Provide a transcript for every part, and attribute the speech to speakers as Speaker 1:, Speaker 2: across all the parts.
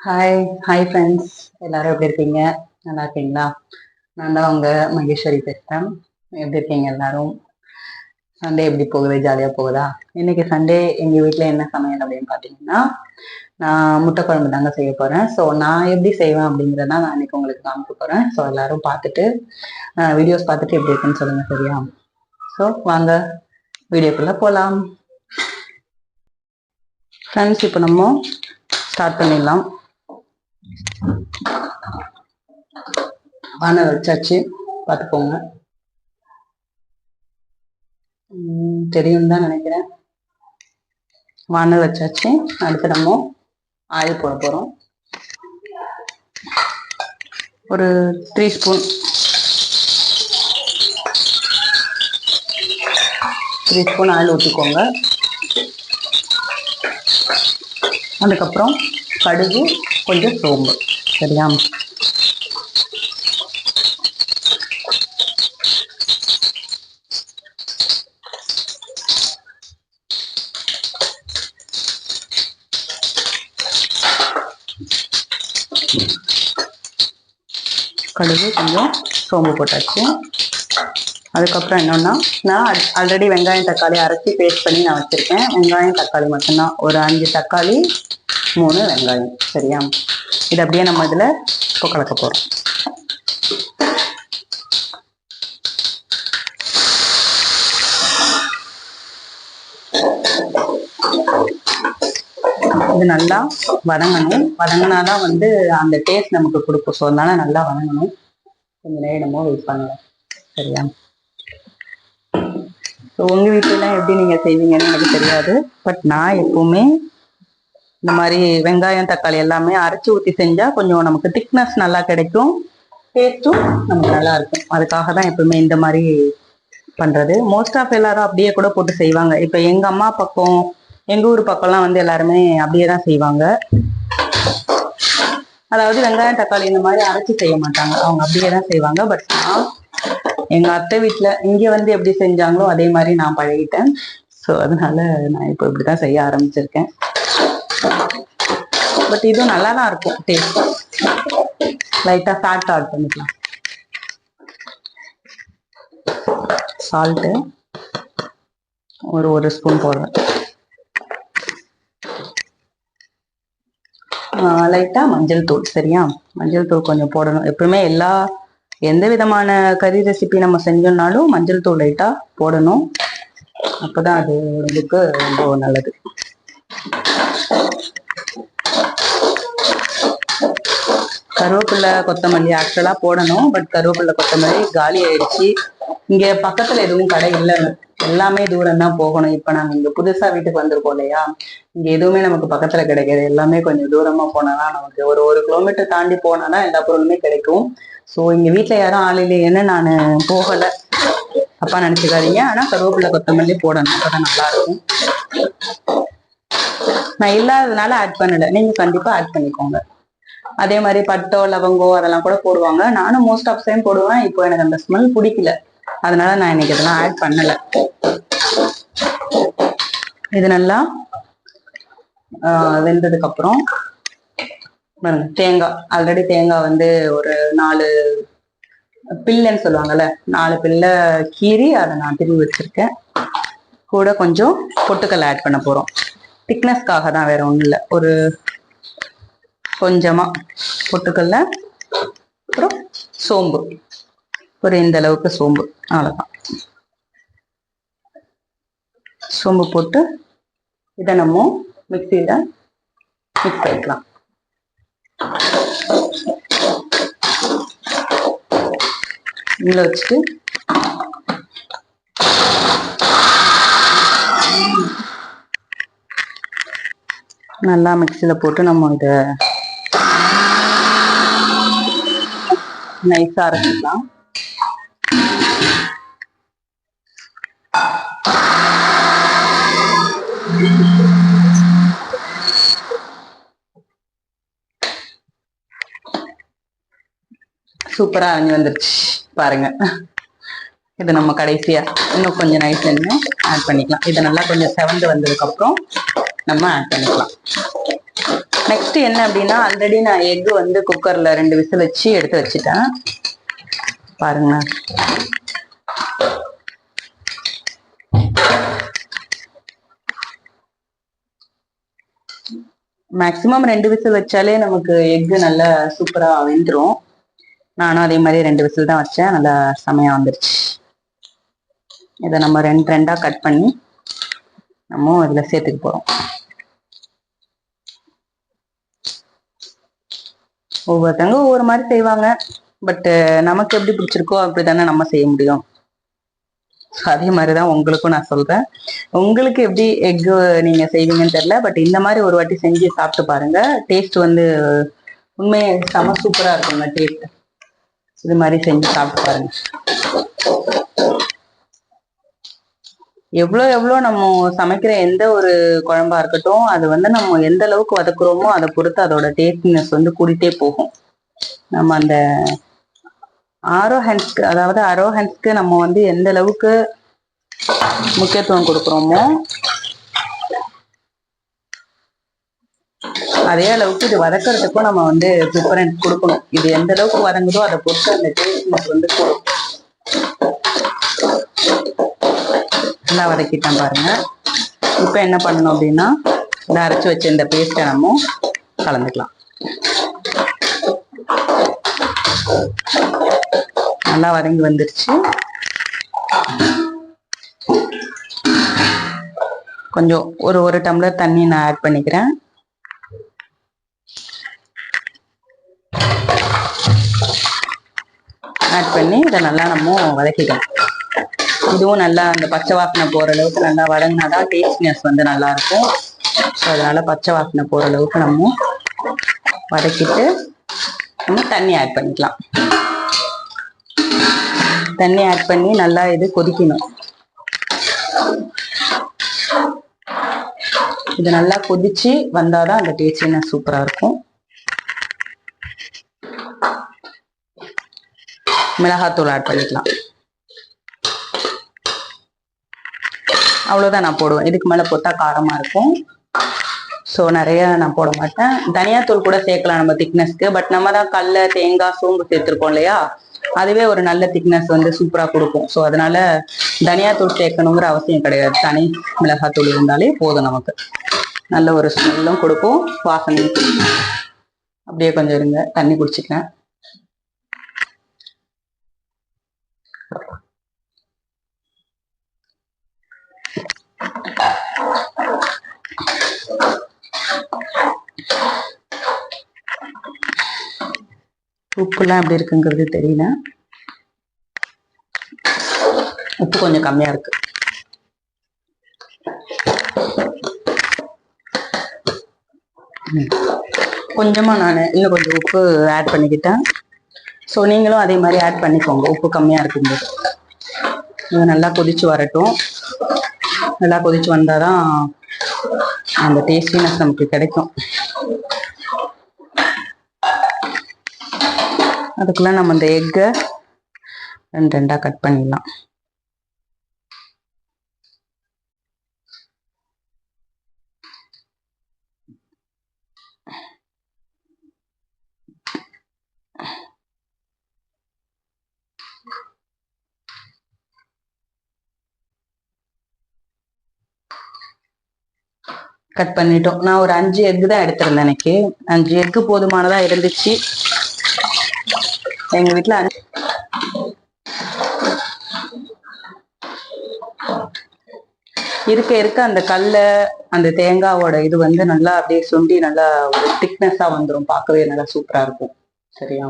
Speaker 1: Hi hi friends, எல்லாரும் எப்படி இருக்கீங்க? நல்லா இருக்கீங்களா? நான் தான் உங்க மகேஸ்வரி பேசுகிறேன். எப்படி இருக்கீங்க எல்லாரும்? சண்டே எப்படி போகுது? ஜாலியாக போகுதா? இன்னைக்கு சண்டே எங்கள் வீட்டில் என்ன சமையல் அப்படின்னு பார்த்தீங்கன்னா, நான் முட்டை குழம்பு தாங்க செய்ய போகிறேன். ஸோ நான் எப்படி செய்வேன் அப்படிங்கிறத நான் இன்னைக்கு உங்களுக்கு காமிக்க போகிறேன். ஸோ எல்லாரும் பார்த்துட்டு வீடியோஸ் பார்த்துட்டு எப்படி இருக்குன்னு சொல்லுங்கள், சரியா? ஸோ வாங்க வீடியோக்குள்ளே போகலாம். ஃப்ரெண்ட்ஸ், இப்போ நம்ம ஸ்டார்ட் பண்ணிடலாம். வானல் வச்சாச்சு, பார்த்துக்கோங்க. தெரியும் தான் நினைக்கிறேன். வானல் வச்சாச்சு. அடுத்து நம்ம ஆயில் போட போகிறோம். ஒரு 3 ஸ்பூன் 3 ஸ்பூன் ஆயில் ஊற்றிக்கோங்க. அதுக்கப்புறம் கடுகு, கொஞ்சம் சோம்பு, சரியா? கடுகு, கொஞ்சம் சோம்பு போட்டாச்சு. அதுக்கப்புறம் என்னன்னா, நான் ஆல்ரெடி வெங்காயம் தக்காளி அரைச்சி பேஸ்ட் பண்ணி நான் வச்சிருக்கேன். வெங்காயம் தக்காளி மட்டும்தான், ஒரு 5 தக்காளி 3 வெங்காயம், சரியா? இது அப்படியே நம்ம இதில் இப்போ கலக்க போகிறோம். இது நல்லா வதங்கணும். வதங்கினாதான் வந்து அந்த டேஸ்ட் நமக்கு கொடுக்கும். ஸோ அதனால நல்லா வதங்கணும். கொஞ்சம் நேரமோ வெயிட் பண்ணலாம், சரியா? ஸோ உங்கள் வீட்டிலலாம் எப்படி நீங்கள் செய்வீங்கன்னு எனக்கு தெரியாது. பட் நான் எப்பவுமே இந்த மாதிரி வெங்காயம் தக்காளி எல்லாமே அரைச்சி ஊற்றி செஞ்சால் கொஞ்சம் நமக்கு திக்னஸ் நல்லா கிடைக்கும், டேஸ்ட்டும் நமக்கு நல்லா இருக்கும். அதுக்காக தான் எப்பவுமே இந்த மாதிரி பண்ணுறது. மோஸ்ட் ஆஃப் எல்லாரும் அப்படியே கூட போட்டு செய்வாங்க. இப்போ எங்கள் அம்மா பக்கம், எங்கள் ஊர் பக்கம்லாம் வந்து எல்லாருமே அப்படியே தான் செய்வாங்க. அதாவது வெங்காயம் தக்காளி இந்த மாதிரி அரைச்சி செய்ய மாட்டாங்க, அவங்க அப்படியே தான் செய்வாங்க. பட் நான் எங்கள் அத்தை வீட்டில் இங்கே வந்து எப்படி செஞ்சாங்களோ அதே மாதிரி நான் பழகிட்டேன். ஸோ அதனால நான் இப்போ இப்படி தான் செய்ய ஆரம்பிச்சிருக்கேன். பட் இதுவும் நல்லா தான் இருக்கும் டேஸ்ட். லைட்டாக சால்ட் ஆட் பண்ணிக்கலாம். சால்ட்டு ஒரு ஸ்பூன் போடுறேன். லைட்டாக மஞ்சள் தூள், சரியா? மஞ்சள் தூள் கொஞ்சம் போடணும். எப்பவுமே எந்த விதமான கறி ரெசிபி நம்ம செஞ்சோம்னாலும் மஞ்சள் தூள் லைட்டாக போடணும். அப்போதான் அது உடம்புக்கு ரொம்ப நல்லது. கருவேப்பிலை கொத்தமல்லி ஆக்சுவலாக போடணும். பட் கருவேப்பிலை கொத்தமல்லி காலி ஆயிடுச்சு. இங்கே பக்கத்தில் எதுவும் கடை இல்லைன்னு, எல்லாமே தூரம் தான் போகணும். இப்போ நாங்கள் இங்கே புதுசாக வீட்டுக்கு வந்திருக்கோம் இல்லையா, இங்கே எதுவுமே நமக்கு பக்கத்தில் கிடைக்காது. எல்லாமே கொஞ்சம் தூரமாக போனால் நமக்கு ஒரு கிலோமீட்டர் தாண்டி போனால் தான் எல்லா பொருளுமே கிடைக்கும். ஸோ இங்கே வீட்டில் யாரும் ஆள் இல்லைன்னு நான் போகலை, அப்பா நினச்சிக்காதீங்க. ஆனால் கருவேப்பிலை கொத்தமல்லி போடணும், அப்போதான் நல்லா இருக்கும். நான் இல்லாததுனால ஆட் பண்ணலை, நீங்கள் கண்டிப்பாக ஆட் பண்ணிக்கோங்க. அதே மாதிரி பட்டோ லவங்கோ அதெல்லாம் கூட போடுவாங்க. நானும் மோஸ்ட் ஆஃப் டைம் போடுவேன். இப்போ எனக்கு அந்த ஸ்மெல் பிடிக்கல, அதனால நான் இன்னைக்கு இதெல்லாம் ஆட் பண்ணல. இது நல்லா வெந்ததுக்கு அப்புறம் தேங்காய், ஆல்ரெடி தேங்காய் வந்து ஒரு 4 பில்லைன்னு சொல்லுவாங்கல்ல, 4 பில்லை கீறி அதை நான் திரும்பி வச்சிருக்கேன். கூட கொஞ்சம் பொட்டுக்கல்லை ஆட் பண்ண போறோம். திக்னஸ்க்காக தான், வேற ஒன்றும் இல்லை. ஒரு கொஞ்சமா பொட்டுக்கல்ல, அப்புறம் சோம்பு, ஒரு இந்த அளவுக்கு சோம்பு, அவ்வளவுதான். சோம்பு போட்டு இதை நம்ம மிக்சியில மிக்ஸ் பண்ணிக்கலாம். உள்ள வச்சுட்டு நல்லா மிக்சியில போட்டு நம்ம இதை நைஸா அரைச்சிக்கலாம். சூப்பரா அரைஞ்சு வந்துருச்சு பாருங்க. இது நம்ம கடைசியா இன்னும் கொஞ்சம் நைஸ் எண்ணெய் ஆட் பண்ணிக்கலாம். இதை நல்லா கொஞ்சம் செவந்து வந்ததுக்கு அப்புறம் நம்ம ஆட் பண்ணிக்கலாம். நெக்ஸ்ட் என்ன அப்படின்னா, ஆல்ரெடி நான் எக் வந்து குக்கர்ல 2 விசில் வச்சு எடுத்து வச்சுட்டேன். பாருங்க, மேக்சிமம் 2 விசில் வச்சாலே நமக்கு எக் நல்லா சூப்பரா வெந்துடும். நானும் அதே மாதிரி 2 விசில் தான் வச்சேன், நல்லா செமையா வந்துருச்சு. இதை நம்ம 2 கட் பண்ணி நம்ம இதுல சேர்த்துக்க போறோம். ஒவ்வொருத்தவங்க ஒவ்வொரு மாதிரி செய்வாங்க. பட் நமக்கு எப்படி பிடிச்சிருக்கோ அப்படித்தானே நம்ம செய்ய முடியும். அதே மாதிரிதான் உங்களுக்கும் நான் சொல்றேன். உங்களுக்கு எப்படி எக் நீங்க செய்வீங்கன்னு தெரியல, பட் இந்த மாதிரி ஒரு வாட்டி செஞ்சு சாப்பிட்டு பாருங்க. டேஸ்ட் வந்து உண்மையை செம சூப்பரா இருக்குங்க டேஸ்ட். இது மாதிரி செஞ்சு சாப்பிட்டு பாருங்க. எவ்வளோ நம்ம சமைக்கிற எந்த ஒரு குழம்பா இருக்கட்டும், அது வந்து நம்ம எந்த அளவுக்கு வதக்குறோமோ அதை பொறுத்து அதோட டேஸ்ட்னஸ் வந்து கூடிட்டே போகும். நம்ம அந்த ஆரோஹன்ஸ்க்கு, அதாவது அரோஹன்ஸ்க்கு நம்ம வந்து எந்த அளவுக்கு முக்கியத்துவம் கொடுக்குறோமோ அதே அளவுக்கு இது வதக்கிறதுக்கும் நம்ம வந்து ப்ரிஃபரன்ஸ் கொடுக்கணும். இது எந்த அளவுக்கு வதங்குதோ அதை பொறுத்து அந்த டேஸ்ட்னஸ் வந்து கூடும். நல்லா வதக்கிட்டேன் பாருங்க. இப்போ என்ன பண்ணணும் அப்படின்னா, இந்த அரைச்சி வச்ச இந்த பேஸ்ட்டை நம்ம கலந்துக்கலாம். நல்லா வதங்கி வந்துருச்சு. கொஞ்சம் ஒரு டம்ளர் தண்ணி நான் ஆட் பண்ணிக்கிறேன். ஆட் பண்ணி இதை நல்லா நம்ம வதக்கிக்கலாம். இதுவும் நல்லா அந்த பச்சை வாசனை போற அளவுக்கு நல்லா வதங்கினாதான் டேஸ்ட்னஸ் வந்து நல்லா இருக்கும். ஸோ அதனால பச்சை வாசனை போற அளவுக்கு நம்ம வதக்கிட்டு நம்ம தண்ணி ஆட் பண்ணிக்கலாம். தண்ணி ஆட் பண்ணி நல்லா இது கொதிக்கணும். இது நல்லா கொதிச்சு வந்தாதான் அந்த டேஸ்ட்னஸ் சூப்பரா இருக்கும். மிளகாத்தூள் ஆட் பண்ணிக்கலாம். அவ்வளவுதான் நான் போடுவேன். இதுக்கு மேல போட்டா காரமா இருக்கும். ஸோ நிறைய நான் போட மாட்டேன். தனியாத்தூள் கூட சேர்க்கலாம் நம்ம திக்னஸ்க்கு. பட் நம்ம தான் கடல, தேங்காய், சோம்பு சேர்த்துருக்கோம் இல்லையா, அதுவே ஒரு நல்ல திக்னஸ் வந்து சூப்பரா கொடுக்கும். ஸோ அதனால தனியாத்தூள் சேர்க்கணுங்கிற அவசியம் கிடையாது. தனி மிளகாத்தூள் இருந்தாலே போதும். நமக்கு நல்ல ஒரு ஸ்மெல்லும் கொடுக்கும், வாசனையும் கொடுக்கும். அப்படியே கொஞ்சம் இருங்க, தண்ணி குடிச்சுக்கிறேன். உப்புலாம் எப்படி இருக்குங்கிறது தெரியல. உப்பு கொஞ்சம் கம்மியா இருக்கு. கொஞ்சமா நான் இன்னும் கொஞ்சம் உப்பு ஆட் பண்ணிக்கிட்டேன். ஸோ நீங்களும் அதே மாதிரி ஆட் பண்ணிக்கோங்க உப்பு கம்மியா இருக்கும்போது. இது நல்லா கொதிச்சு வரட்டும். நல்லா கொதிச்சு வந்தாதான் அந்த டேஸ்டினஸ் நமக்கு கிடைக்கும். அதுக்குள்ள நம்ம இந்த எக்கை 2 கட் பண்ணிடலாம். கட் பண்ணிட்டோம். நான் ஒரு 5 எக்கு தான் எடுத்திருந்தேன். எனக்கு 5 எக்கு போதுமானதா இருந்துச்சு. எங்க வீட்டுல இருக்க அந்த கடல, அந்த தேங்காவோட இது வந்து நல்லா அப்படியே சுண்டி நல்லா ஒரு திக்னஸா வந்துடும். பார்க்கவே நல்லா சூப்பரா இருக்கும். சரியா,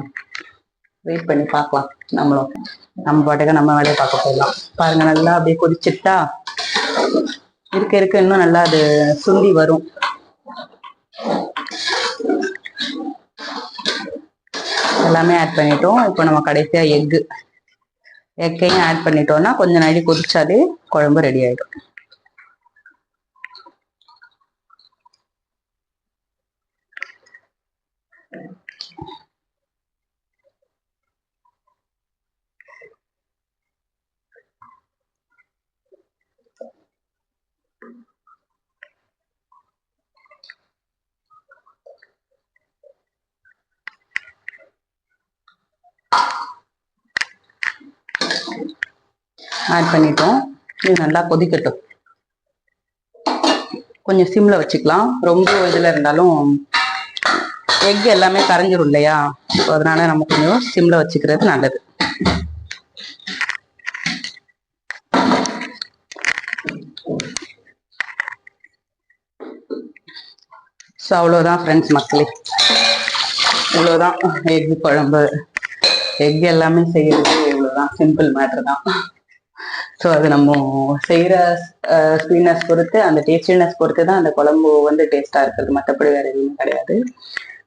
Speaker 1: வெயிட் பண்ணி பார்க்கலாம். நம்ம பாட்டுக்கு நம்ம வேலையை பார்க்க போயிடலாம். பாருங்க, நல்லா அப்படியே கொதிச்சுட்டா இருக்க இன்னும் நல்லா அது சுண்டி வரும். எல்லாமே ஆட் பண்ணிட்டோம். இப்போ நம்ம கடைசியா எக்கையும் ஆட் பண்ணிட்டோம்னா கொஞ்ச நாளைக்கு கொதிச்சாலே குழம்பு ரெடி ஆயிடும். ஆட் பண்ணிட்டோம். இது நல்லா கொதிக்கட்டும். கொஞ்சம் சிம்ல வச்சுக்கலாம். ரொம்ப இதுல இருந்தாலும் எக் எல்லாமே கரைஞ்சிரும் இல்லையா, அதனால நம்ம கொஞ்சம் சிம்ல வச்சுக்கிறது நல்லது. ஸோ அவ்வளோதான் ஃப்ரெண்ட்ஸ், மக்களே, இவ்வளோதான் எக் குழம்பு. எக் எல்லாமே செய்யறது இவ்வளோதான், சிம்பிள் மேட்ரு தான். ஸோ அது நம்ம செய்கிற ஸ்வீட்னஸ் பொறுத்து, அந்த டேஸ்டினஸ் பொறுத்து தான் அந்த குழம்பு வந்து டேஸ்ட்டாக இருக்கிறது, மற்றபடி வேறு எதுவுமே கிடையாது.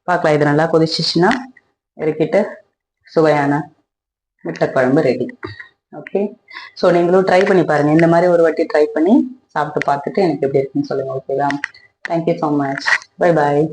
Speaker 1: பார்க்கலாம். இது நல்லா கொதிச்சிச்சுன்னா இறக்கிட்டு சுவையான முட்டை குழம்பு ரெடி. ஓகே, ஸோ நீங்களும் ட்ரை பண்ணி பாருங்கள். இந்த மாதிரி ஒரு வாட்டி ட்ரை பண்ணி சாப்பிட்டு பார்த்துட்டு எனக்கு எப்படி இருக்குன்னு சொல்லுங்கள். ஓகேவா? Thank you so much. Bye bye.